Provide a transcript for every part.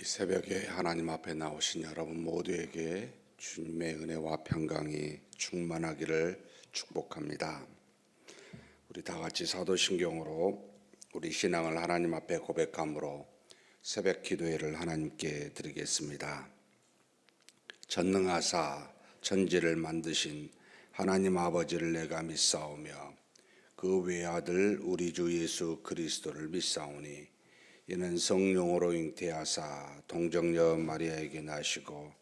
새벽에 하나님 앞에 나오신 여러분 모두에게 주님의 은혜와 평강이 충만하기를 축복합니다. 우리 다 같이 사도신경으로 우리 신앙을 하나님 앞에 고백함으로 새벽 기도회를 하나님께 드리겠습니다. 전능하사 천지를 만드신 하나님 아버지를 내가 믿사오며 그 외아들 우리 주 예수 그리스도를 믿사오니 이는 성령으로 잉태하사 동정녀 마리아에게 나시고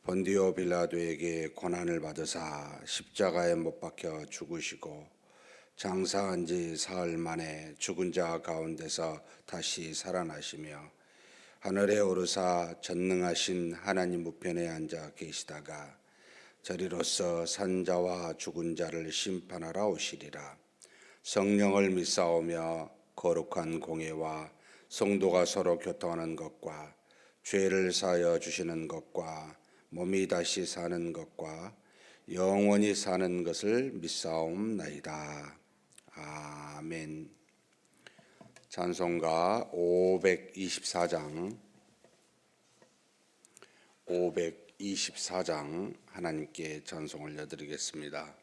본디오 빌라도에게 고난을 받으사 십자가에 못 박혀 죽으시고 장사한 지 사흘 만에 죽은 자 가운데서 다시 살아나시며 하늘에 오르사 전능하신 하나님 우편에 앉아 계시다가 저리로서 산자와 죽은 자를 심판하러 오시리라. 성령을 믿사오며 거룩한 공예와 성도가 서로 교통하는 것과 죄를 사하여 주시는 것과 몸이 다시 사는 것과 영원히 사는 것을 믿사옵나이다. 아멘. 찬송가 524장 하나님께 찬송을 올려드리겠습니다.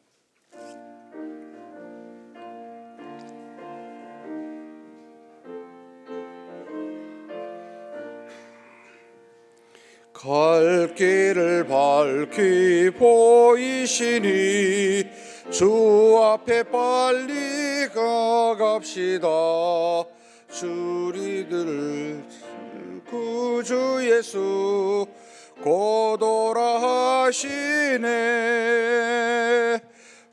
갈 길을 밝히 보이시니 주 앞에 빨리 가갑시다. 주리들 구주 예수 곧 오라 하시네.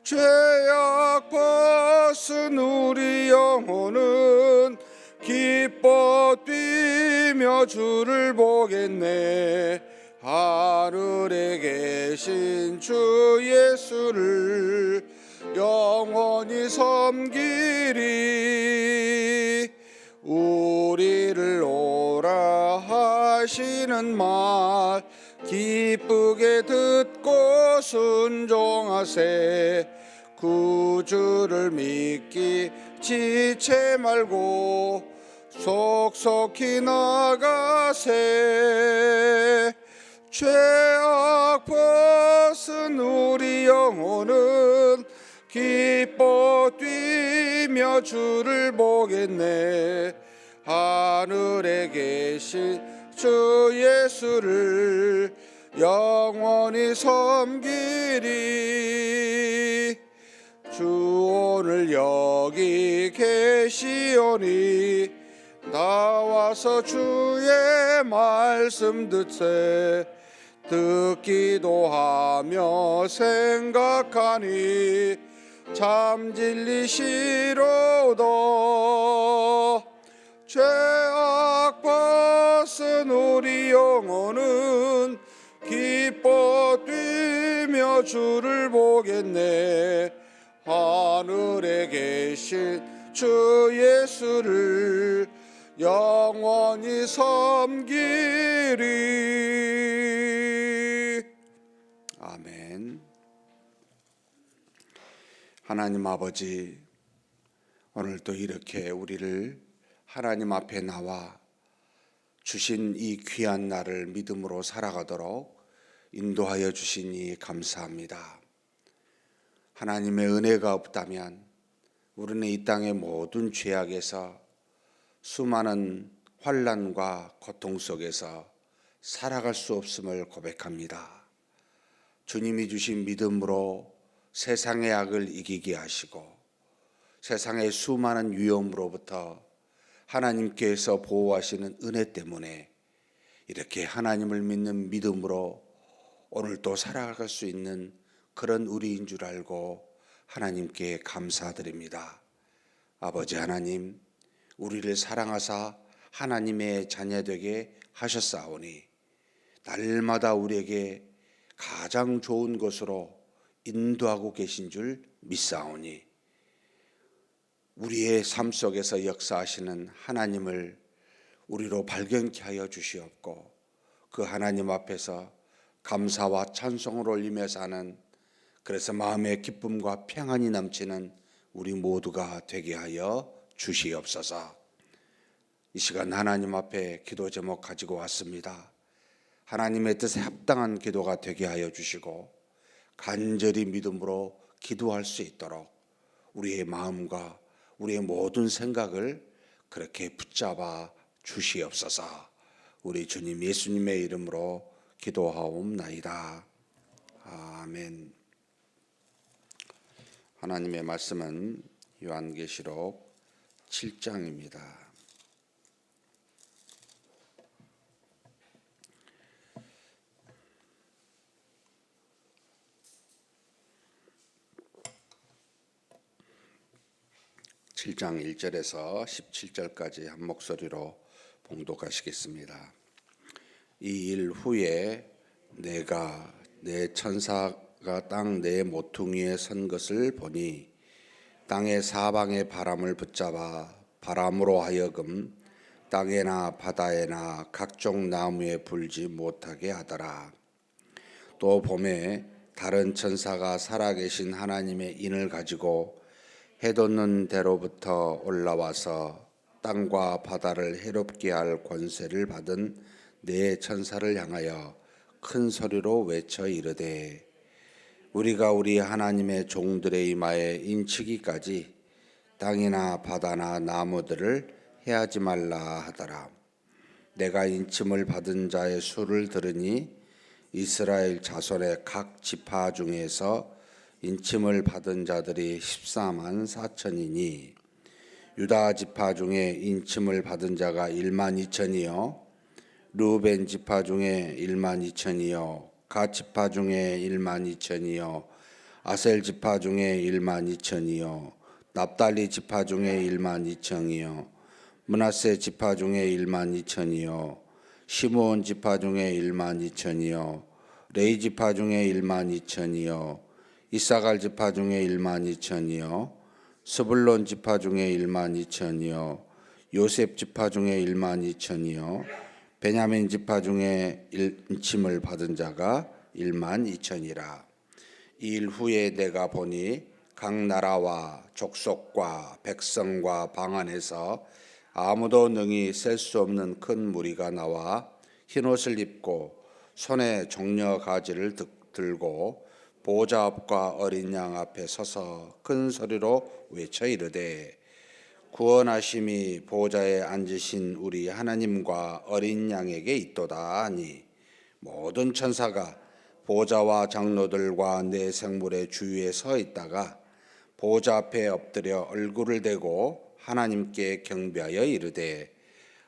죄악 벗은 우리 영혼은 기뻐 뛰며 주를 보겠네. 하늘에 계신 주 예수를 영원히 섬기리. 우리를 오라 하시는 말 기쁘게 듣고 순종하세. 구주를 믿기 지체 말고 속속히 나가세. 죄악 벗은 우리 영혼은 기뻐 뛰며 주를 보겠네. 하늘에 계신 주 예수를 영원히 섬기리. 주 오늘 여기 계시오니 나와서 주의 말씀 듣세. 듣기도 하며 생각하니 참 진리시로다. 죄악 벗은 우리 영혼은 기뻐 뛰며 주를 보겠네. 하늘에 계신 주 예수를 영원히 섬기리. 아멘. 하나님 아버지, 오늘도 이렇게 우리를 하나님 앞에 나와 주신 이 귀한 날을 믿음으로 살아가도록 인도하여 주시니 감사합니다. 하나님의 은혜가 없다면 우리는 이 땅의 모든 죄악에서 수많은 환난과 고통 속에서 살아갈 수 없음을 고백합니다. 주님이 주신 믿음으로 세상의 악을 이기게 하시고 세상의 수많은 위험으로부터 하나님께서 보호하시는 은혜 때문에 이렇게 하나님을 믿는 믿음으로 오늘도 살아갈 수 있는 그런 우리인 줄 알고 하나님께 감사드립니다. 아버지 하나님, 우리를 사랑하사 하나님의 자녀되게 하셨사오니 날마다 우리에게 가장 좋은 것으로 인도하고 계신 줄 믿사오니 우리의 삶 속에서 역사하시는 하나님을 우리로 발견케 하여 주시옵고 그 하나님 앞에서 감사와 찬송을 올리며 사는, 그래서 마음의 기쁨과 평안이 넘치는 우리 모두가 되게 하여 주시옵소서. 이 시간 하나님 앞에 기도 제목 가지고 왔습니다. 하나님의 뜻에 합당한 기도가 되게 하여 주시고 간절히 믿음으로 기도할 수 있도록 우리의 마음과 우리의 모든 생각을 그렇게 붙잡아 주시옵소서. 우리 주님 예수님의 이름으로 기도하옵나이다. 아멘. 하나님의 말씀은 요한계시록 7장입니다. 칠 장 1절에서 17절까지 한 목소리로 봉독하시겠습니다. 이 일 후에 내가 내 천사가 땅 내 모퉁이에 선 것을 보니 땅의 사방의 바람을 붙잡아 바람으로 하여금 땅에나 바다에나 각종 나무에 불지 못하게 하더라. 또 봄에 다른 천사가 살아계신 하나님의 인을 가지고 해돋는 데로부터 올라와서 땅과 바다를 해롭게 할 권세를 받은 네 천사를 향하여 큰 소리로 외쳐 이르되 우리가 우리 하나님의 종들의 이마에 인치기까지 땅이나 바다나 나무들을 해하지 말라 하더라. 내가 인침을 받은 자의 수를 들으니 이스라엘 자손의 각 지파 중에서 인침을 받은 자들이 14만 4천이니 유다 지파 중에 인침을 받은 자가 1만 2천이요 르우벤 지파 중에 1만 2천이요 갓 지파 중에 1만 2천이요 아셀 지파 중에 1만 2천이요 납달리 지파 중에 1만 2천이요 므낫세 지파 중에 1만 2천이요 시므온 지파 중에 1만 2천이요 레위 지파 중에 1만 2천이요 이사갈 지파 중에 1만 2천이요 스불론 지파 중에 1만 2천이요 요셉 지파 중에 1만 2천이요 베냐민 지파 중에 인침을 받은 자가 1만 2천이라. 이 일 후에 내가 보니 각 나라와 족속과 백성과 방 안에서 아무도 능히 셀 수 없는 큰 무리가 나와 흰옷을 입고 손에 종려 가지를 들고 보좌 앞과 어린 양 앞에 서서 큰 소리로 외쳐 이르되 구원하심이 보좌에 앉으신 우리 하나님과 어린 양에게 있도다 하니 모든 천사가 보좌와 장로들과 네 생물의 주위에 서 있다가 보좌 앞에 엎드려 얼굴을 대고 하나님께 경배하여 이르되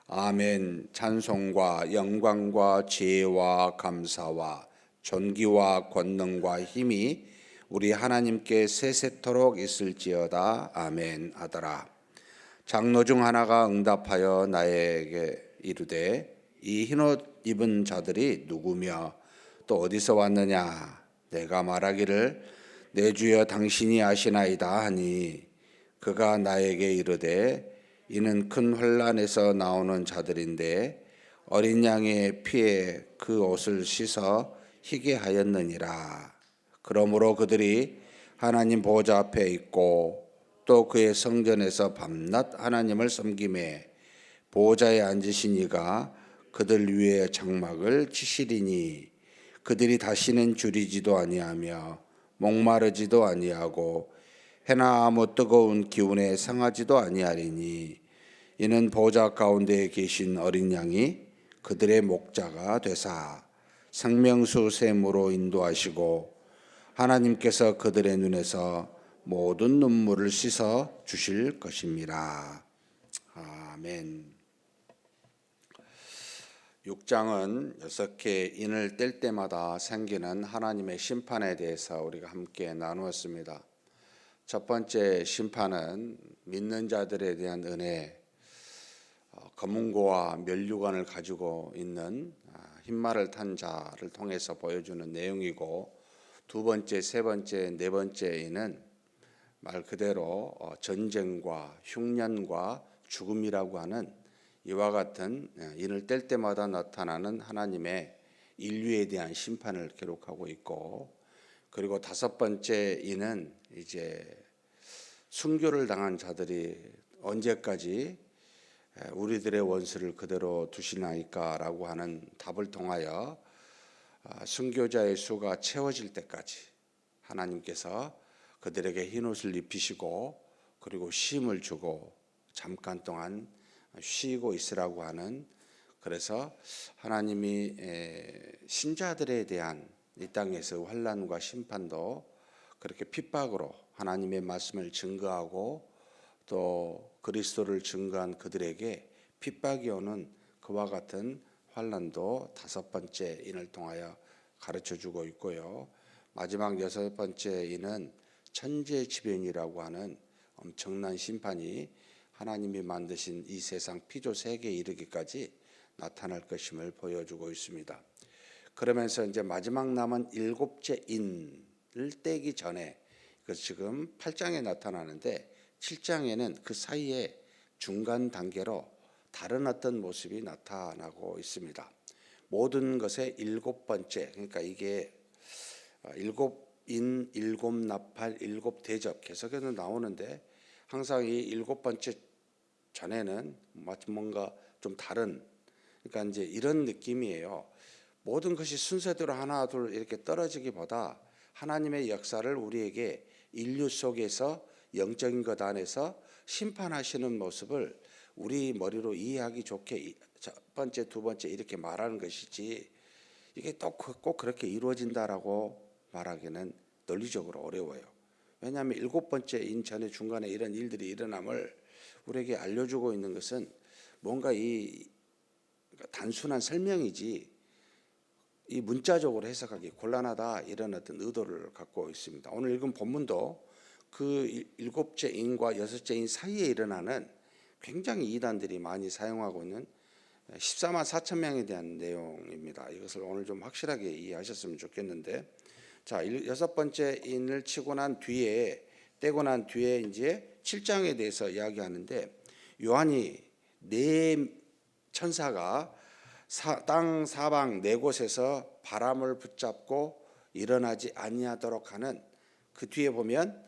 아멘. 찬송과 영광과 지혜와 감사와 존귀와 권능과 힘이 우리 하나님께 세세토록 있을지어다. 아멘 하더라. 장로 중 하나가 응답하여 나에게 이르되 이 흰옷 입은 자들이 누구며 또 어디서 왔느냐. 내가 말하기를 내 주여 당신이 아시나이다 하니 그가 나에게 이르되 이는 큰 환난에서 나오는 자들인데 어린 양의 피에 그 옷을 씻어 희게 하였느니라. 그러므로 그들이 하나님 보좌 앞에 있고 또 그의 성전에서 밤낮 하나님을 섬기매 보좌에 앉으신 이가 그들 위에 장막을 치시리니 그들이 다시는 줄이지도 아니하며 목마르지도 아니하고 해나 아무 뜨거운 기운에 상하지도 아니하리니 이는 보좌 가운데에 계신 어린 양이 그들의 목자가 되사 생명수 샘으로 인도하시고 하나님께서 그들의 눈에서 모든 눈물을 씻어 주실 것입니다. 아멘. 6장은 6개 인을 뗄 때마다 생기는 하나님의 심판에 대해서 우리가 함께 나누었습니다. 첫 번째 심판은 믿는 자들에 대한 은혜, 검은고와 면류관을 가지고 있는 흰말을 탄 자를 통해서 보여주는 내용이고, 두 번째, 세 번째, 네 번째 인은 말 그대로 전쟁과 흉년과 죽음이라고 하는 이와 같은 인을 뗄 때마다 나타나는 하나님의 인류에 대한 심판을 기록하고 있고, 그리고 다섯 번째 인은 이제 순교를 당한 자들이 언제까지 우리들의 원수를 그대로 두시나이까라고 하는 답을 통하여 순교자의 수가 채워질 때까지 하나님께서 그들에게 흰옷을 입히시고 그리고 쉼을 주고 잠깐 동안 쉬고 있으라고 하는, 그래서 하나님이 신자들에 대한 이 땅에서 환난과 심판도 그렇게 핍박으로 하나님의 말씀을 증거하고 또 그리스도를 증거한 그들에게 핍박이 오는 그와 같은 환난도 다섯 번째 인을 통하여 가르쳐주고 있고요. 마지막 여섯 번째 인은 천재지변이라고 하는 엄청난 심판이 하나님이 만드신 이 세상 피조 세계에 이르기까지 나타날 것임을 보여주고 있습니다. 그러면서 이제 마지막 남은 일곱째 인을 떼기 전에, 그 지금 8장에 나타나는데 7장에는 그 사이에 중간 단계로 다른 어떤 모습이 나타나고 있습니다. 모든 것의 일곱 번째, 그러니까 이게 일곱 인, 일곱 나팔, 일곱 대접 계속해서 나오는데 항상 이 일곱 번째 전에는 마치 뭔가 좀 다른, 그러니까 이제 이런 느낌이에요. 모든 것이 순서대로 하나 둘 이렇게 떨어지기보다 하나님의 역사를 우리에게 인류 속에서 영적인 것 안에서 심판하시는 모습을 우리 머리로 이해하기 좋게 첫 번째, 두 번째 이렇게 말하는 것이지, 이게 또 꼭 그렇게 이루어진다라고 말하기는 논리적으로 어려워요. 왜냐하면 일곱 번째 인 전에 중간에 이런 일들이 일어남을 우리에게 알려주고 있는 것은 뭔가 이 단순한 설명이지 이 문자적으로 해석하기 곤란하다, 이런 어떤 의도를 갖고 있습니다. 오늘 읽은 본문도 그 일곱째 인과 여섯째 인 사이에 일어나는 굉장히 이단들이 많이 사용하고 있는 14만 4천 명에 대한 내용입니다. 이것을 오늘 좀 확실하게 이해하셨으면 좋겠는데, 자, 여섯 번째 인을 치고 난 뒤에, 떼고 난 뒤에 이제 7장에 대해서 이야기하는데, 요한이 네 천사가 땅 사방 네 곳에서 바람을 붙잡고 일어나지 아니하도록 하는, 그 뒤에 보면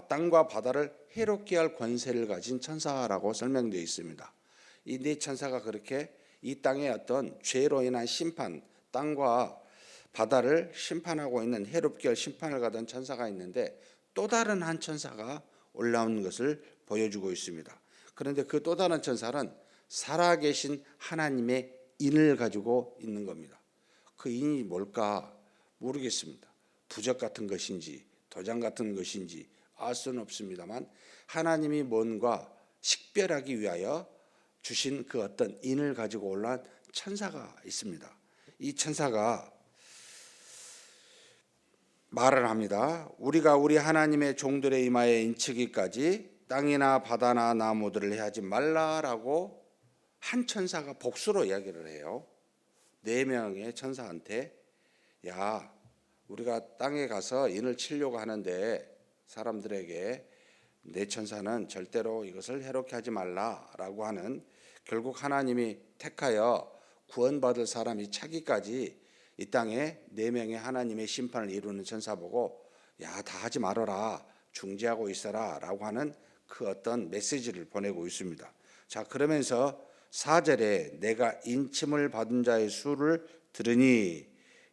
땅과 바다를 해롭게 할 권세를 가진 천사라고 설명되어 있습니다. 이 네 천사가 그렇게 이 땅의 어떤 죄로 인한 심판, 땅과 바다를 심판하고 있는 해롭게 할 심판을 가던 천사가 있는데, 또 다른 한 천사가 올라오는 것을 보여주고 있습니다. 그런데 그 또 다른 천사는 살아계신 하나님의 인을 가지고 있는 겁니다. 그 인이 뭘까 모르겠습니다. 부적 같은 것인지 도장 같은 것인지 알 수는 없습니다만, 하나님이 뭔가 식별하기 위하여 주신 그 어떤 인을 가지고 올라온 천사가 있습니다. 이 천사가 말을 합니다. 우리가 우리 하나님의 종들의 이마에 인치기까지 땅이나 바다나 나무들을 해하지 말라라고 한 천사가 복수로 이야기를 해요. 네 명의 천사한테, 야, 우리가 땅에 가서 인을 치려고 하는데 사람들에게 내 천사는 절대로 이것을 해롭게 하지 말라라고 하는, 결국 하나님이 택하여 구원받을 사람이 차기까지 이 땅에 네 명의 하나님의 심판을 이루는 천사 보고, 야, 다 하지 말아라, 중지하고 있어라 라고 하는 그 어떤 메시지를 보내고 있습니다. 자, 그러면서 4절에 내가 인침을 받은 자의 수를 들으니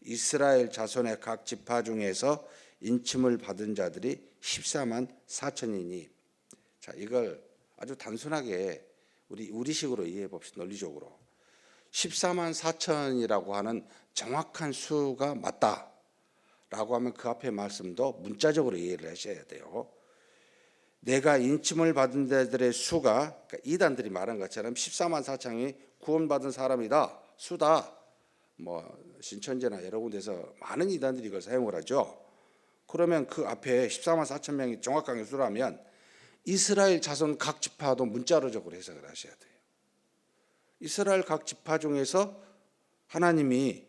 이스라엘 자손의 각 지파 중에서 인침을 받은 자들이 14만 4천이니, 자, 이걸 아주 단순하게 우리식으로 이해해 봅시다. 논리적으로 14만 4천이라고 하는 정확한 수가 맞다라고 하면 그 앞에 말씀도 문자적으로 이해를 하셔야 돼요. 내가 인침을 받은 자들의 수가, 그러니까 이단들이 말한 것처럼 14만 4천이 구원받은 사람이다, 수다, 뭐 신천지나 여러 군데서 많은 이단들이 이걸 사용을 하죠. 그러면 그 앞에 14만 4천 명이 정확하게 수라면 이스라엘 자손 각 지파도 문자로적으로 해석을 하셔야 돼요. 이스라엘 각 지파 중에서 하나님이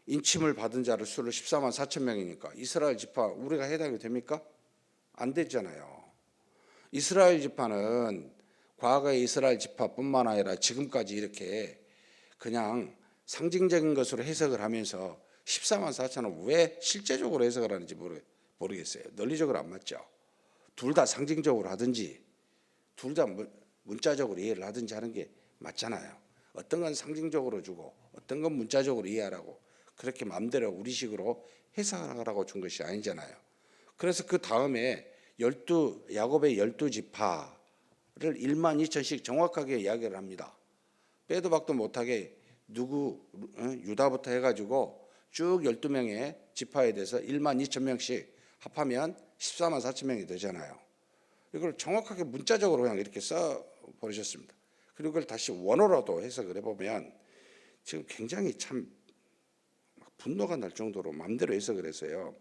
인침을 받은 자를 수를 14만 4천 명이니까 이스라엘 지파 우리가 해당이 됩니까? 안 되잖아요. 이스라엘 지파는 과거의 이스라엘 지파뿐만 아니라 지금까지 이렇게 그냥 상징적인 것으로 해석을 하면서 14만 4천은 왜 실제적으로 해석을 하는지 모르겠어요. 논리적으로 안 맞죠. 둘 다 상징적으로 하든지 둘 다 문자적으로 이해를 하든지 하는 게 맞잖아요. 어떤 건 상징적으로 주고 어떤 건 문자적으로 이해하라고 그렇게 마음대로 우리식으로 해석하라고 준 것이 아니잖아요. 그래서 그 다음에 야곱의 12지파를 1만 2천씩 정확하게 이야기를 합니다. 빼도 박도 못하게 유다부터 해가지고 쭉 12명의 지파에 대해서 1만 2천 명씩 합하면 14만 4천 명이 되잖아요. 이걸 정확하게 문자적으로 그냥 이렇게 써 버리셨습니다. 그리고 그걸 다시 원어로도 해석을 해보면 지금 굉장히 참 분노가 날 정도로 마음대로 해석을 해서요.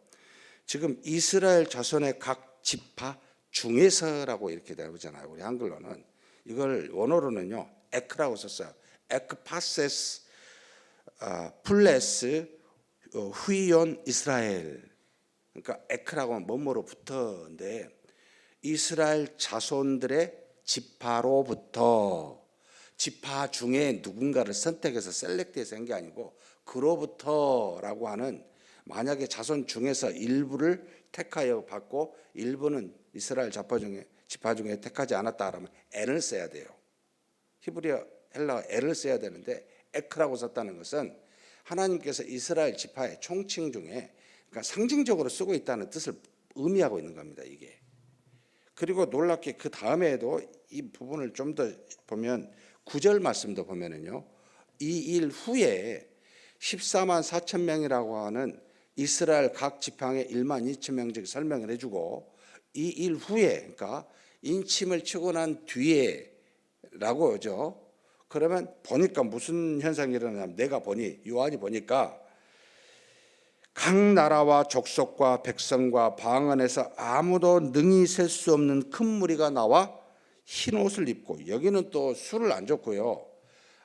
지금 이스라엘 자손의 각 지파 중에서라고 이렇게 나오잖아요. 우리 한글로는 이걸 원어로는요 에크라고 썼어요. 에크파세스 플레스 후이온 이스라엘. 그러니까 에크라고 하면 뭐뭐로 붙어인데 이스라엘 자손들의 지파로부터 지파 중에 누군가를 선택해서 셀렉트해서 한 게 아니고 그로부터라고 하는 만약에 자손 중에서 일부를 택하여 받고 일부는 이스라엘 지파 중에 택하지 않았다 그러면 N을 써야 돼요. 히브리어 헬라어 N을 써야 되는데 에크라고 썼다는 것은 하나님께서 이스라엘 지파의 총칭 중에 그러니까 상징적으로 쓰고 있다는 뜻을 의미하고 있는 겁니다. 이게. 그리고 놀랍게 그 다음에도 이 부분을 좀 더 보면 9절 말씀도 보면은요. 이 일 후에 14만 4천 명이라고 하는 이스라엘 각 지팡에 1만 2천 명씩 설명을 해주고 이 일 후에 그러니까 인침을 치고 난 뒤에라고 하죠. 그러면 보니까 무슨 현상이 일어나냐면 내가 보니 요한이 보니까 각 나라와 족속과 백성과 방언에서 아무도 능히 셀 수 없는 큰 무리가 나와 흰 옷을 입고 여기는 또 술을 안 줬고요.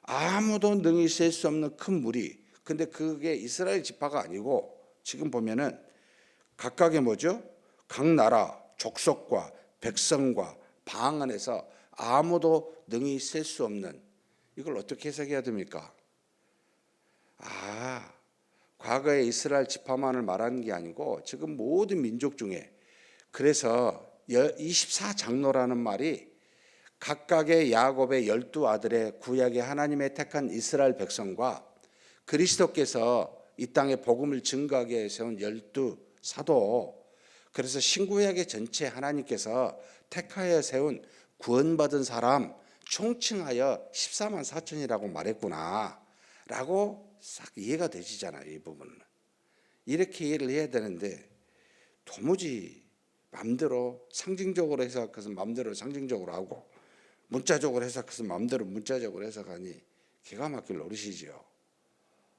아무도 능히 셀 수 없는 큰 무리. 근데 그게 이스라엘 지파가 아니고 지금 보면은 각각의 뭐죠? 각 나라 족속과 백성과 방언에서 아무도 능히 셀 수 없는 이걸 어떻게 해석해야 됩니까? 과거에 이스라엘 지파만을 말하는 게 아니고 지금 모든 민족 중에 그래서 24장로라는 말이 각각의 야곱의 12아들의 구약의 하나님의 택한 이스라엘 백성과 그리스도께서 이 땅에 복음을 증거하기 위해 세운 12사도 그래서 신구약의 전체 하나님께서 택하여 세운 구원받은 사람 총칭하여 14만 4천이라고 말했구나 라고 싹 이해가 되시잖아요. 이 부분은 이렇게 이해를 해야 되는데 도무지 마음대로 상징적으로 해석해서 마음대로 상징적으로 하고 문자적으로 해석해서 마음대로 문자적으로 해석하니 기가 막힐 노릇이지요.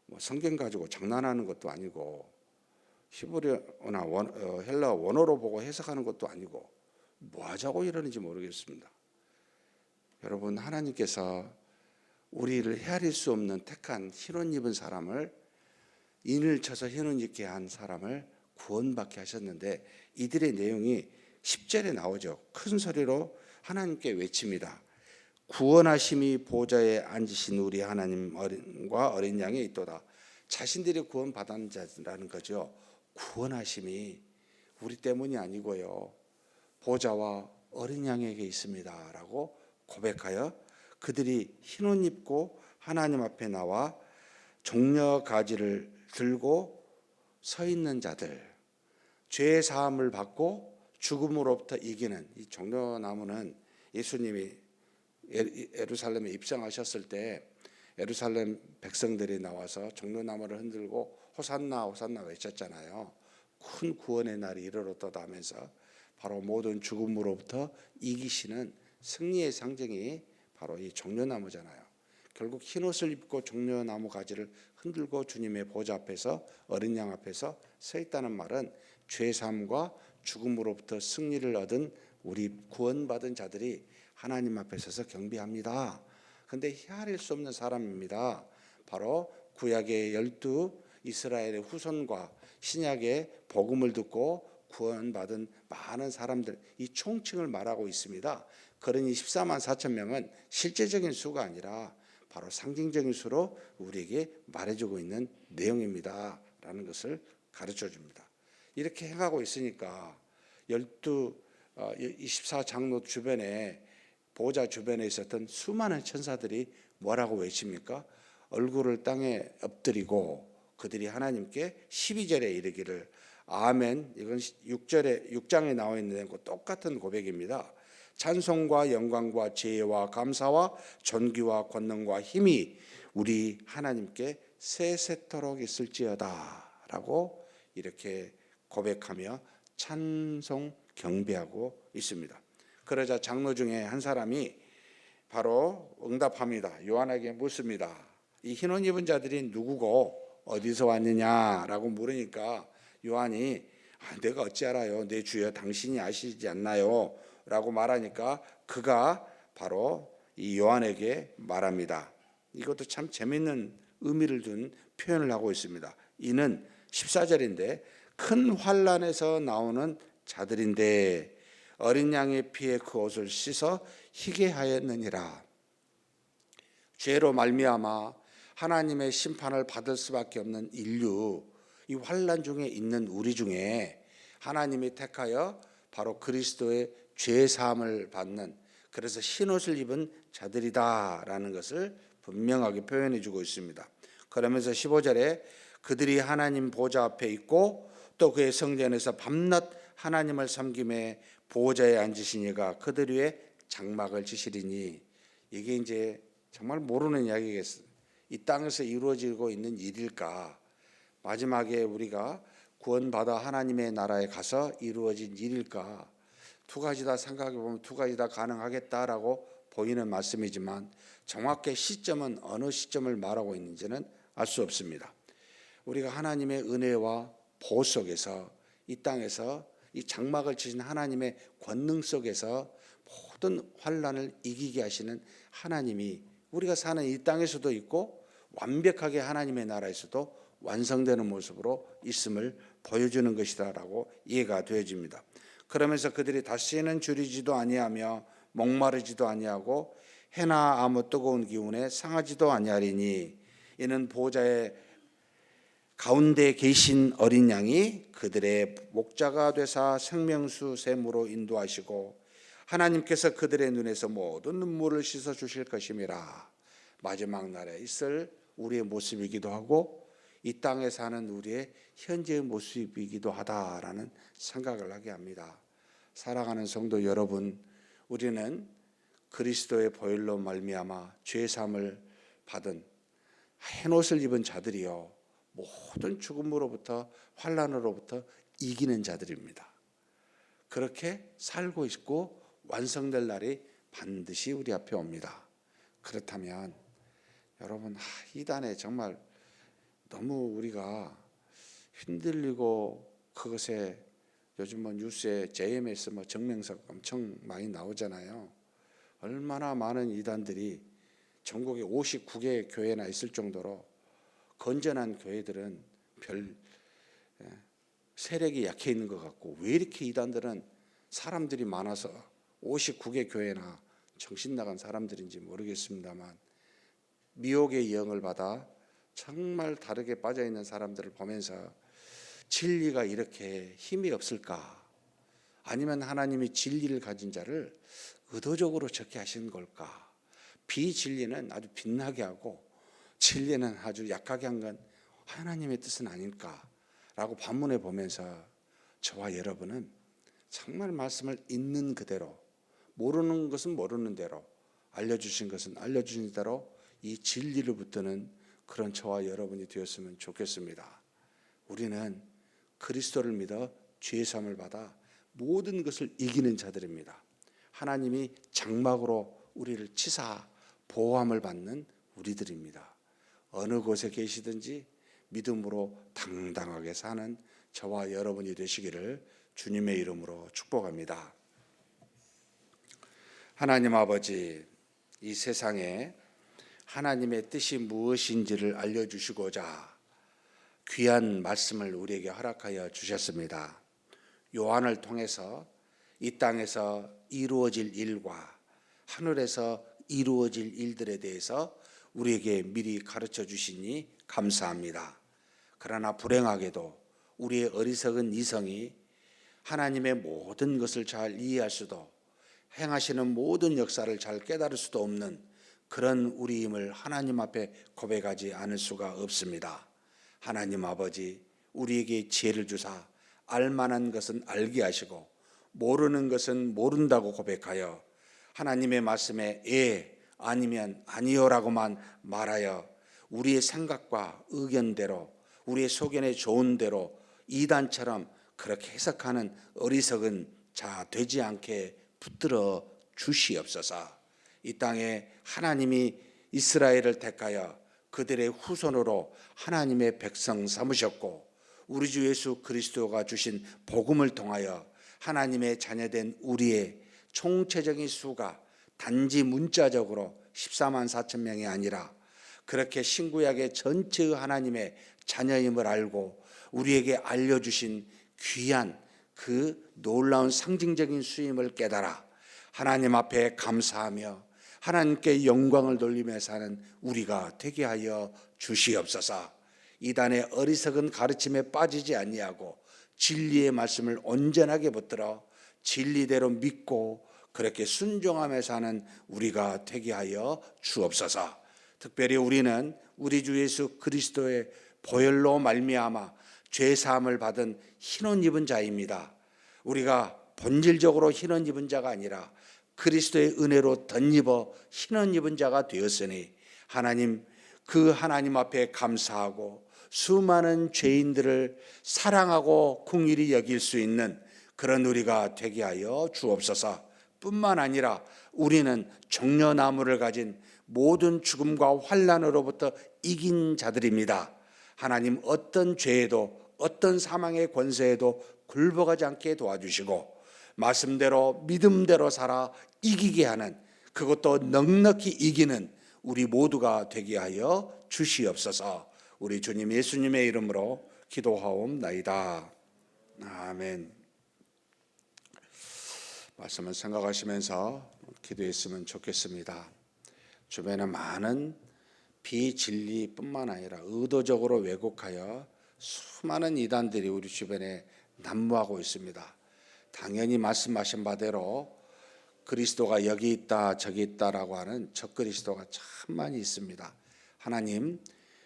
뭐 성경 가지고 장난하는 것도 아니고 히브리어나 헬라어 원어로 보고 해석하는 것도 아니고 뭐 하자고 이러는지 모르겠습니다. 여러분 하나님께서 우리를 헤아릴 수 없는 택한 흰옷 입은 사람을 인을 쳐서 흰옷 입게 한 사람을 구원받게 하셨는데 이들의 내용이 10절에 나오죠. 큰 소리로 하나님께 외칩니다. 구원하심이 보좌에 앉으신 우리 하나님과 어린 양에 있도다. 자신들이 구원받은 자라는 거죠. 구원하심이 우리 때문이 아니고요. 보좌와 어린 양에게 있습니다. 라고 고백하여 그들이 흰옷 입고 하나님 앞에 나와 종려 가지를 들고 서 있는 자들, 죄 사함을 받고 죽음으로부터 이기는 이 종려나무는 예수님이 예루살렘에 입성하셨을 때 예루살렘 백성들이 나와서 종려나무를 흔들고 호산나 호산나 외쳤잖아요. 큰 구원의 날이 이르렀다 하면서 바로 모든 죽음으로부터 이기시는 승리의 상징이 바로 이 종려나무잖아요. 결국 흰옷을 입고 종려나무 가지를 흔들고 주님의 보좌 앞에서 어린 양 앞에서 서 있다는 말은 죄사함과 죽음으로부터 승리를 얻은 우리 구원받은 자들이 하나님 앞에 서서 경배합니다. 그런데 헤아릴 수 없는 사람입니다. 바로 구약의 12 이스라엘의 후손과 신약의 복음을 듣고 구원받은 많은 사람들 이 총칭을 말하고 있습니다. 그러니 14만 4천 명은 실제적인 수가 아니라 바로 상징적인 수로 우리에게 말해주고 있는 내용입니다. 라는 것을 가르쳐 줍니다. 이렇게 행하고 있으니까 24장로 주변에 보좌 주변에 있었던 수많은 천사들이 뭐라고 외칩니까? 얼굴을 땅에 엎드리고 그들이 하나님께 12절에 이르기를 아멘. 이건 6장에 나와 있는 거 똑같은 고백입니다. 찬송과 영광과 지혜와 감사와 존귀와 권능과 힘이 우리 하나님께 세세토록 있을지어다 라고 이렇게 고백하며 찬송 경배하고 있습니다. 그러자 장로 중에 한 사람이 바로 응답합니다. 요한에게 묻습니다. 이 흰옷 입은 자들이 누구고 어디서 왔느냐라고 물으니까 요한이 내가 어찌 알아요? 내 주여 당신이 아시지 않나요? 라고 말하니까 그가 바로 이 요한에게 말합니다. 이것도 참 재밌는 의미를 둔 표현을 하고 있습니다. 이는 14절인데 큰 환난에서 나오는 자들인데 어린 양의 피에 그 옷을 씻어 희게 하였느니라. 죄로 말미암아 하나님의 심판을 받을 수밖에 없는 인류, 이 환난 중에 있는 우리 중에 하나님이 택하여 바로 그리스도의 죄 사함을 받는, 그래서 흰옷을 입은 자들이다라는 것을 분명하게 표현해 주고 있습니다. 그러면서 15절에 그들이 하나님 보좌 앞에 있고 또 그의 성전에서 밤낮 하나님을 섬김에 보좌에 앉으신 이가 그들 위에 장막을 지시리니, 이게 이제 정말 모르는 이야기겠어요. 이 땅에서 이루어지고 있는 일일까? 마지막에 우리가 구원받아 하나님의 나라에 가서 이루어진 일일까? 두 가지 다 생각해 보면 두 가지 다 가능하겠다라고 보이는 말씀이지만 정확히 시점은 어느 시점을 말하고 있는지는 알 수 없습니다. 우리가 하나님의 은혜와 보호 속에서 이 땅에서 이 장막을 치신 하나님의 권능 속에서 모든 환난을 이기게 하시는 하나님이 우리가 사는 이 땅에서도 있고 완벽하게 하나님의 나라에서도 완성되는 모습으로 있음을 보여주는 것이다라고 이해가 되어집니다. 그러면서 그들이 다시는 줄이지도 아니하며 목마르지도 아니하고 해나 아무 뜨거운 기운에 상하지도 아니하리니 이는 보좌의 가운데 계신 어린 양이 그들의 목자가 되사 생명수 샘으로 인도하시고 하나님께서 그들의 눈에서 모든 눈물을 씻어 주실 것임이라. 마지막 날에 있을 우리의 모습이기도 하고 이 땅에 사는 우리의 현재의 모습이기도 하다라는 생각을 하게 합니다. 사랑하는 성도 여러분, 우리는 그리스도의 보혈로 말미암아 죄 사함을 받은 흰옷을 입은 자들이요 모든 죽음으로부터 환난으로부터 이기는 자들입니다. 그렇게 살고 있고 완성될 날이 반드시 우리 앞에 옵니다. 그렇다면 여러분, 이단에 정말 너무 우리가 흔들리고 그것에 요즘 뉴스에 JMS 정명석 엄청 많이 나오잖아요. 얼마나 많은 이단들이 전국에 59개 교회나 있을 정도로 건전한 교회들은 별 세력이 약해 있는 것 같고 왜 이렇게 이단들은 사람들이 많아서 59개 교회나 정신 나간 사람들인지 모르겠습니다만 미혹의 영을 받아 정말 다르게 빠져있는 사람들을 보면서 진리가 이렇게 힘이 없을까? 아니면 하나님이 진리를 가진 자를 의도적으로 적게 하신 걸까? 비진리는 아주 빛나게 하고 진리는 아주 약하게 한 건 하나님의 뜻은 아닐까라고 반문해 보면서 저와 여러분은 정말 말씀을 있는 그대로, 모르는 것은 모르는 대로, 알려주신 것은 알려주신 대로 이 진리를 붙드는 그런 저와 여러분이 되었으면 좋겠습니다. 우리는 그리스도를 믿어 죄 사함을 받아 모든 것을 이기는 자들입니다. 하나님이 장막으로 우리를 치사 보호함을 받는 우리들입니다. 어느 곳에 계시든지 믿음으로 당당하게 사는 저와 여러분이 되시기를 주님의 이름으로 축복합니다. 하나님 아버지, 이 세상에 하나님의 뜻이 무엇인지를 알려주시고자 귀한 말씀을 우리에게 허락하여 주셨습니다. 요한을 통해서 이 땅에서 이루어질 일과 하늘에서 이루어질 일들에 대해서 우리에게 미리 가르쳐 주시니 감사합니다. 그러나 불행하게도 우리의 어리석은 이성이 하나님의 모든 것을 잘 이해할 수도 행하시는 모든 역사를 잘 깨달을 수도 없는 그런 우리임을 하나님 앞에 고백하지 않을 수가 없습니다. 하나님 아버지, 우리에게 지혜를 주사 알만한 것은 알게 하시고 모르는 것은 모른다고 고백하여 하나님의 말씀에 예 아니면 아니요라고만 말하여 우리의 생각과 의견대로 우리의 소견에 좋은 대로 이단처럼 그렇게 해석하는 어리석은 자 되지 않게 붙들어 주시옵소서. 이 땅에 하나님이 이스라엘을 택하여 그들의 후손으로 하나님의 백성 삼으셨고 우리 주 예수 그리스도가 주신 복음을 통하여 하나님의 자녀된 우리의 총체적인 수가 단지 문자적으로 14만 4천 명이 아니라 그렇게 신구약의 전체의 하나님의 자녀임을 알고 우리에게 알려주신 귀한 그 놀라운 상징적인 수임을 깨달아 하나님 앞에 감사하며 하나님께 영광을 돌리며 사는 우리가 되게 하여 주시옵소서. 이단의 어리석은 가르침에 빠지지 아니하고 진리의 말씀을 온전하게 붙들어 진리대로 믿고 그렇게 순종하며 사는 우리가 되게 하여 주옵소서. 특별히 우리는 우리 주 예수 그리스도의 보혈로 말미암아 죄 사함을 받은 흰옷 입은 자입니다. 우리가 본질적으로 흰옷 입은 자가 아니라 그리스도의 은혜로 덧입어 흰옷 입은 자가 되었으니 하나님 그 하나님 앞에 감사하고 수많은 죄인들을 사랑하고 긍휼히 여길 수 있는 그런 우리가 되게 하여 주옵소서. 뿐만 아니라 우리는 종려나무를 가진 모든 죽음과 환난으로부터 이긴 자들입니다. 하나님 어떤 죄에도 어떤 사망의 권세에도 굴복하지 않게 도와주시고 말씀대로 믿음대로 살아 이기게 하는 그것도 넉넉히 이기는 우리 모두가 되게 하여 주시옵소서. 우리 주님 예수님의 이름으로 기도하옵나이다. 아멘. 말씀을 생각하시면서 기도했으면 좋겠습니다. 주변에 많은 비진리뿐만 아니라 의도적으로 왜곡하여 수많은 이단들이 우리 주변에 난무하고 있습니다. 당연히 말씀하신 바대로 그리스도가 여기 있다 저기 있다라고 하는 적그리스도가 참 많이 있습니다. 하나님,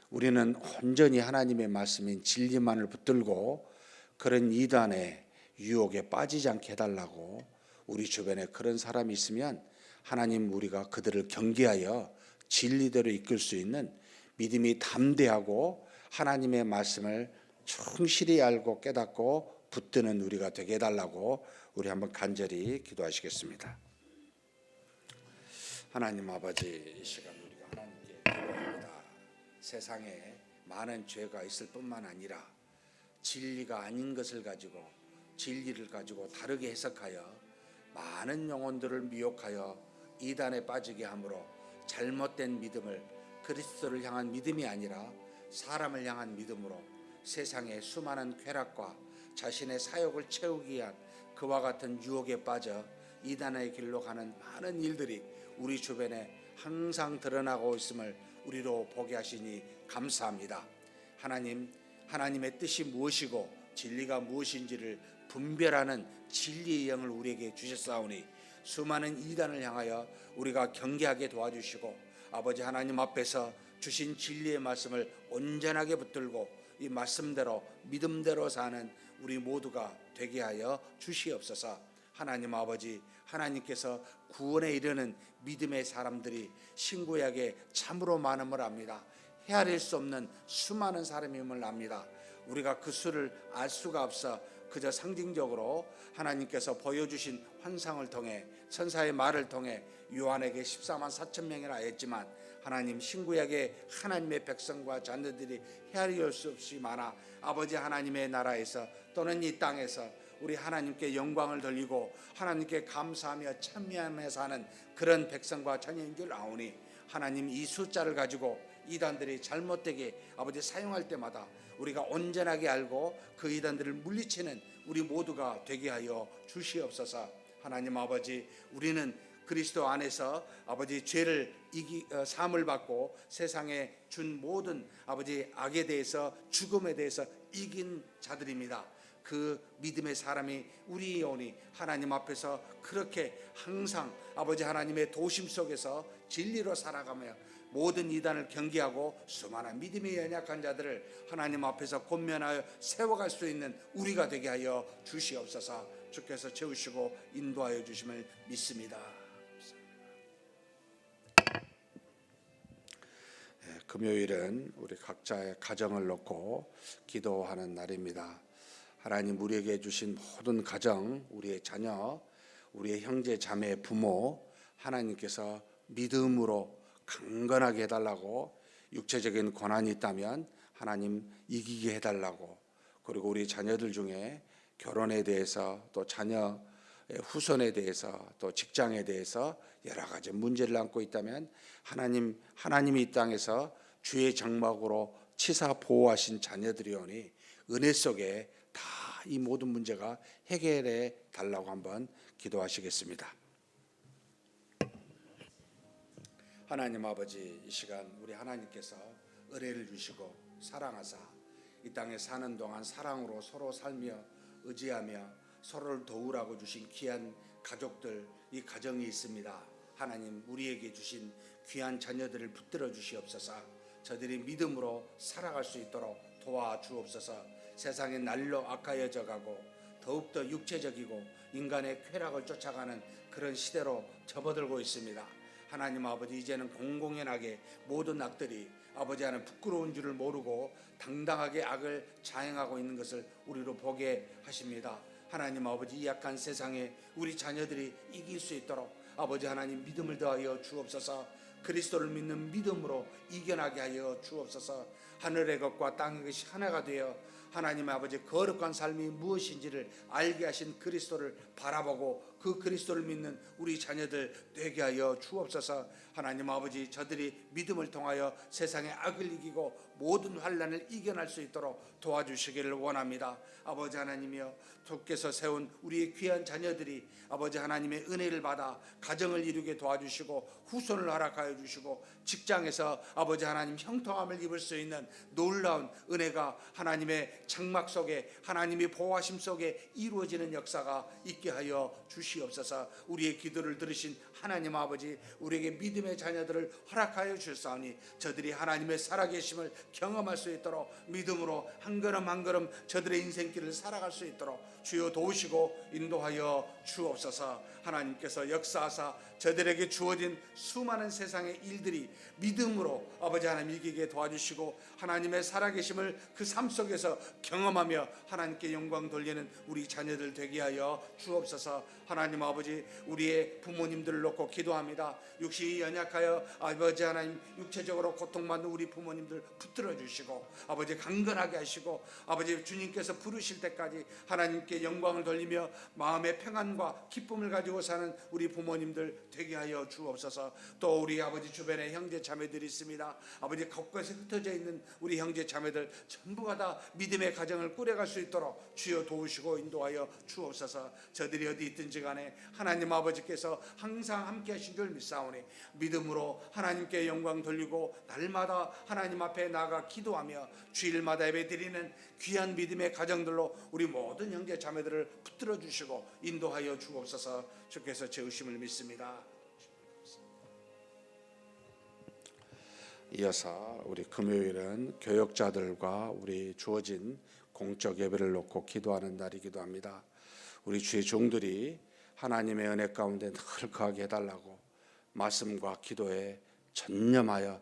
우리는 온전히 하나님의 말씀인 진리만을 붙들고 그런 이단의 유혹에 빠지지 않게 해달라고. 우리 주변에 그런 사람이 있으면 하나님 우리가 그들을 경계하여 진리대로 이끌 수 있는 믿음이 담대하고 하나님의 말씀을 충실히 알고 깨닫고 붙드는 우리가 되게 해달라고 우리 한번 간절히 기도하시겠습니다. 하나님 아버지, 이 시간 우리가 하나님께 기도합니다. 세상에 많은 죄가 있을 뿐만 아니라 진리가 아닌 것을 가지고 진리를 가지고 다르게 해석하여 많은 영혼들을 미혹하여 이단에 빠지게 함으로 잘못된 믿음을 그리스도를 향한 믿음이 아니라 사람을 향한 믿음으로 세상의 수많은 쾌락과 자신의 사욕을 채우기 위한 그와 같은 유혹에 빠져 이단의 길로 가는 많은 일들이 우리 주변에 항상 드러나고 있음을 우리로 보게 하시니 감사합니다. 하나님, 하나님의 뜻이 무엇이고 진리가 무엇인지를 분별하는 진리의 영을 우리에게 주셨사오니 수많은 이단을 향하여 우리가 경계하게 도와주시고 아버지 하나님 앞에서 주신 진리의 말씀을 온전하게 붙들고 이 말씀대로 믿음대로 사는 우리 모두가 되게 하여 주시옵소서. 하나님 아버지, 하나님께서 구원에 이르는 믿음의 사람들이 신구약에 참으로 많음을 압니다. 헤아릴 수 없는 수많은 사람임을 압니다. 우리가 그 수를 알 수가 없어 그저 상징적으로 하나님께서 보여주신 환상을 통해 천사의 말을 통해 요한에게 14만 4천 명이라 했지만 하나님 신구약의 하나님의 백성과 자녀들이 헤아릴 수 없이 많아 아버지 하나님의 나라에서 또는 이 땅에서 우리 하나님께 영광을 돌리고 하나님께 감사하며 찬미하며 사는 그런 백성과 자녀인 줄 아오니 하나님 이 숫자를 가지고 이단들이 잘못되게 아버지 사용할 때마다 우리가 온전하게 알고 그 이단들을 물리치는 우리 모두가 되게 하여 주시옵소서. 하나님 아버지, 우리는 그리스도 안에서 아버지 죄를 사함을 받고 세상에 준 모든 아버지 악에 대해서 죽음에 대해서 이긴 자들입니다. 그 믿음의 사람이 우리이오니 하나님 앞에서 그렇게 항상 아버지 하나님의 도심 속에서 진리로 살아가며 모든 이단을 경계하고 수많은 믿음이 연약한 자들을 하나님 앞에서 권면하여 세워갈 수 있는 우리가 되게 하여 주시옵소서. 주께서 채우시고 인도하여 주심을 믿습니다. 금요일은 우리 각자의 가정을 놓고 기도하는 날입니다. 하나님 우리에게 주신 모든 가정, 우리의 자녀, 우리의 형제, 자매, 부모 하나님께서 믿음으로 강건하게 해달라고, 육체적인 권한이 있다면 하나님 이기게 해달라고, 그리고 우리 자녀들 중에 결혼에 대해서 또 자녀의 후손에 대해서 또 직장에 대해서 여러 가지 문제를 안고 있다면 하나님이 이 땅에서 주의 장막으로 치사 보호하신 자녀들이오니 은혜 속에 다 이 모든 문제가 해결해 달라고 한번 기도하시겠습니다. 하나님 아버지, 이 시간 우리 하나님께서 은혜를 주시고 사랑하사 이 땅에 사는 동안 사랑으로 서로 살며 의지하며 서로를 도우라고 주신 귀한 가족들, 이 가정이 있습니다. 하나님 우리에게 주신 귀한 자녀들을 붙들어 주시옵소서. 저들이 믿음으로 살아갈 수 있도록 도와주옵소서. 세상의 날로 악하여져 가고 더욱더 육체적이고 인간의 쾌락을 쫓아가는 그런 시대로 접어들고 있습니다. 하나님 아버지, 이제는 공공연하게 모든 악들이 아버지 하나님 부끄러운 줄을 모르고 당당하게 악을 자행하고 있는 것을 우리로 보게 하십니다. 하나님 아버지, 이 약한 세상에 우리 자녀들이 이길 수 있도록 아버지 하나님 믿음을 더하여 주옵소서. 그리스도를 믿는 믿음으로 이겨나게 하여 주옵소서. 하늘의 것과 땅의 것이 하나가 되어 하나님 아버지 거룩한 삶이 무엇인지를 알게 하신 그리스도를 바라보고 그 그리스도를 믿는 우리 자녀들 되게 하여 주옵소서. 하나님 아버지, 저들이 믿음을 통하여 세상의 악을 이기고 모든 환난을 이겨낼 수 있도록 도와주시기를 원합니다. 아버지 하나님이여, 주께서 세운 우리의 귀한 자녀들이 아버지 하나님의 은혜를 받아 가정을 이루게 도와주시고 후손을 허락하여 주시고 직장에서 아버지 하나님 형통함을 입을 수 있는 놀라운 은혜가 하나님의 장막 속에 하나님의 보호하심 속에 이루어지는 역사가 있게 하여 주시옵소서. 우리의 기도를 들으신 하나님 아버지, 우리에게 믿음의 자녀들을 허락하여 주사오니 저들이 하나님의 살아계심을 경험할 수 있도록 믿음으로 한 걸음 한 걸음 저들의 인생길을 살아갈 수 있도록 주여 도우시고 인도하여 주옵소서. 하나님께서 역사하사 저들에게 주어진 수많은 세상의 일들이 믿음으로 아버지 하나님 이기게 도와주시고 하나님의 살아계심을 그 삶 속에서 경험하며 하나님께 영광 돌리는 우리 자녀들 되게 하여 주옵소서. 하나님 아버지, 우리의 부모님들을 놓고 기도합니다. 육신이 연약하여 아버지 하나님 육체적으로 고통받는 우리 부모님들 붙들어 주시고 아버지 강건하게 하시고 아버지 주님께서 부르실 때까지 하나님께 영광을 돌리며 마음의 평안과 기쁨을 가지고 사는 우리 부모님들 되게 하여 주옵소서. 또 우리 아버지 주변에 형제 자매들이 있습니다. 아버지 곳곳에 흩어져 있는 우리 형제 자매들 전부가 다 믿음의 가정을 꾸려갈 수 있도록 주여 도우시고 인도하여 주옵소서. 저들이 어디 있든지 간에 하나님 아버지께서 항상 함께 하신 줄 믿사오니 믿음으로 하나님께 영광 돌리고 날마다 하나님 앞에 나아가 기도하며 주일마다 예배 드리는 귀한 믿음의 가정들로 우리 모든 형제 자매들을 붙들어 주시고 인도하여 주옵소서. 주께서 채우심을 믿습니다. 이어서 우리 금요일은 교역자들과 우리 주어진 공적 예배를 놓고 기도하는 날이기도 합니다. 우리 주의 종들이 하나님의 은혜 가운데 늘 거하게 해달라고 말씀과 기도에 전무하여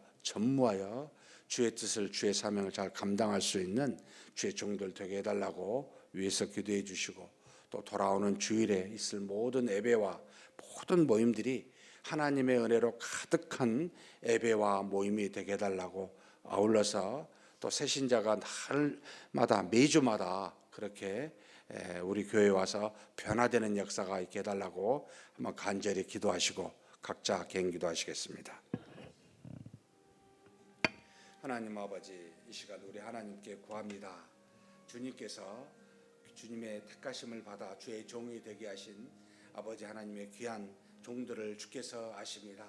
주의 뜻을, 주의 사명을 잘 감당할 수 있는 주의 종들 되게 해달라고 위에서 기도해 주시고, 또 돌아오는 주일에 있을 모든 예배와 모든 모임들이 하나님의 은혜로 가득한 예배와 모임이 되게 해달라고, 아울러서 또 새신자가 날마다 매주마다 그렇게 우리 교회에 와서 변화되는 역사가 있게 해달라고 한번 간절히 기도하시고 각자 개인 기도하시겠습니다. 하나님 아버지, 이 시간 우리 하나님께 구합니다. 주님께서 주님의 택하심을 받아 주의 종이 되게 하신 아버지 하나님의 귀한 종들을 주께서 아십니다.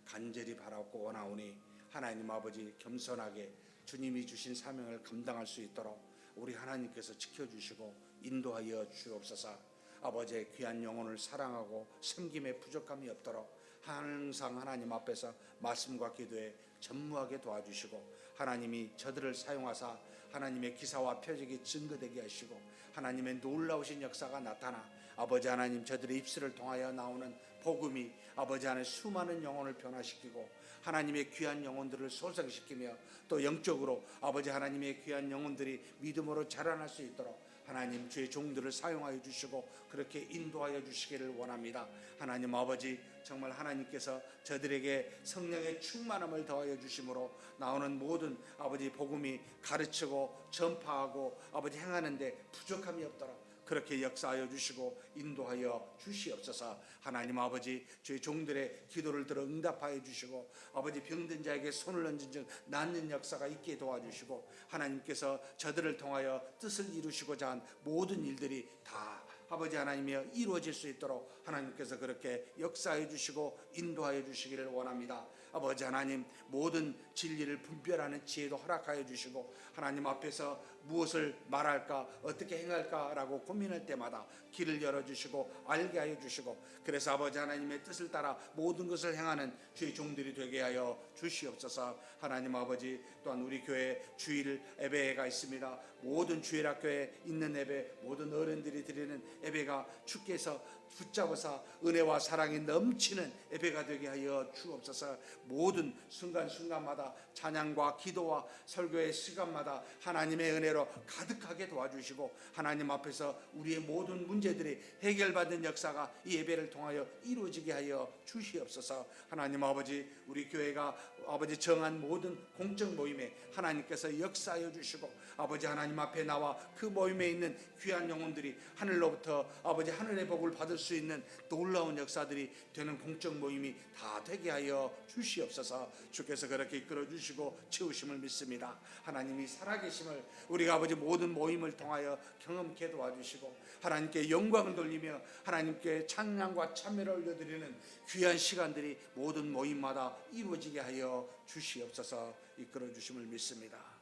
간절히 바라고 원하오니 하나님 아버지, 겸손하게 주님이 주신 사명을 감당할 수 있도록 우리 하나님께서 지켜주시고 인도하여 주옵소서. 아버지의 귀한 영혼을 사랑하고 섬김에 부족함이 없도록 항상 하나님 앞에서 말씀과 기도에 전무하게 도와주시고, 하나님이 저들을 사용하사 하나님의 기사와 표적이 증거되게 하시고 하나님의 놀라우신 역사가 나타나 아버지 하나님 저들의 입술을 통하여 나오는 복음이 아버지 하나님 수많은 영혼을 변화시키고 하나님의 귀한 영혼들을 소생시키며 또 영적으로 아버지 하나님의 귀한 영혼들이 믿음으로 자라날 수 있도록 하나님 주의 종들을 사용하여 주시고 그렇게 인도하여 주시기를 원합니다. 하나님 아버지, 정말 하나님께서 저들에게 성령의 충만함을 더하여 주심으로 나오는 모든 아버지 복음이 가르치고 전파하고 아버지 행하는데 부족함이 없도록 그렇게 역사하여 주시고 인도하여 주시옵소서. 하나님 아버지, 주의 종들의 기도를 들어 응답하여 주시고 아버지 병든 자에게 손을 얹은 즉 낫는 역사가 있게 도와주시고 하나님께서 저들을 통하여 뜻을 이루시고자 한 모든 일들이 다 아버지 하나님이여 이루어질 수 있도록 하나님께서 그렇게 역사해 주시고 인도하여 주시기를 원합니다. 아버지 하나님, 모든 진리를 분별하는 지혜도 허락하여 주시고 하나님 앞에서 무엇을 말할까 어떻게 행할까라고 고민할 때마다 길을 열어주시고 알게 하여 주시고, 그래서 아버지 하나님의 뜻을 따라 모든 것을 행하는 주의 종들이 되게 하여 주시옵소서. 하나님 아버지, 또한 우리 교회 주일 예배가 있습니다. 모든 주일학교에 있는 예배, 모든 어른들이 드리는 예배가 주께서 붙잡아서 은혜와 사랑이 넘치는 예배가 되게 하여 주옵소서. 모든 순간순간마다 찬양과 기도와 설교의 시간마다 하나님의 은혜로 가득하게 도와주시고 하나님 앞에서 우리의 모든 문제들이 해결받는 역사가 이 예배를 통하여 이루어지게 하여 주시옵소서. 하나님 아버지, 우리 교회가 아버지 정한 모든 공적 모임에 하나님께서 역사하여 주시고 아버지 하나님 앞에 나와 그 모임에 있는 귀한 영혼들이 하늘로부터 아버지 하늘의 복을 받을 수 있는 놀라운 역사들이 되는 공적 모임이 다 되게 하여 주시옵소서. 주께서 그렇게 이끌어 주시고 채우심을 믿습니다. 하나님이 살아계심을 우리가 아버지 모든 모임을 통하여 경험케 도와주시고 하나님께 영광을 돌리며 하나님께 찬양과 참회를 올려드리는 귀한 시간들이 모든 모임마다 이루어지게 하여 주시옵소서. 이끌어 주심을 믿습니다.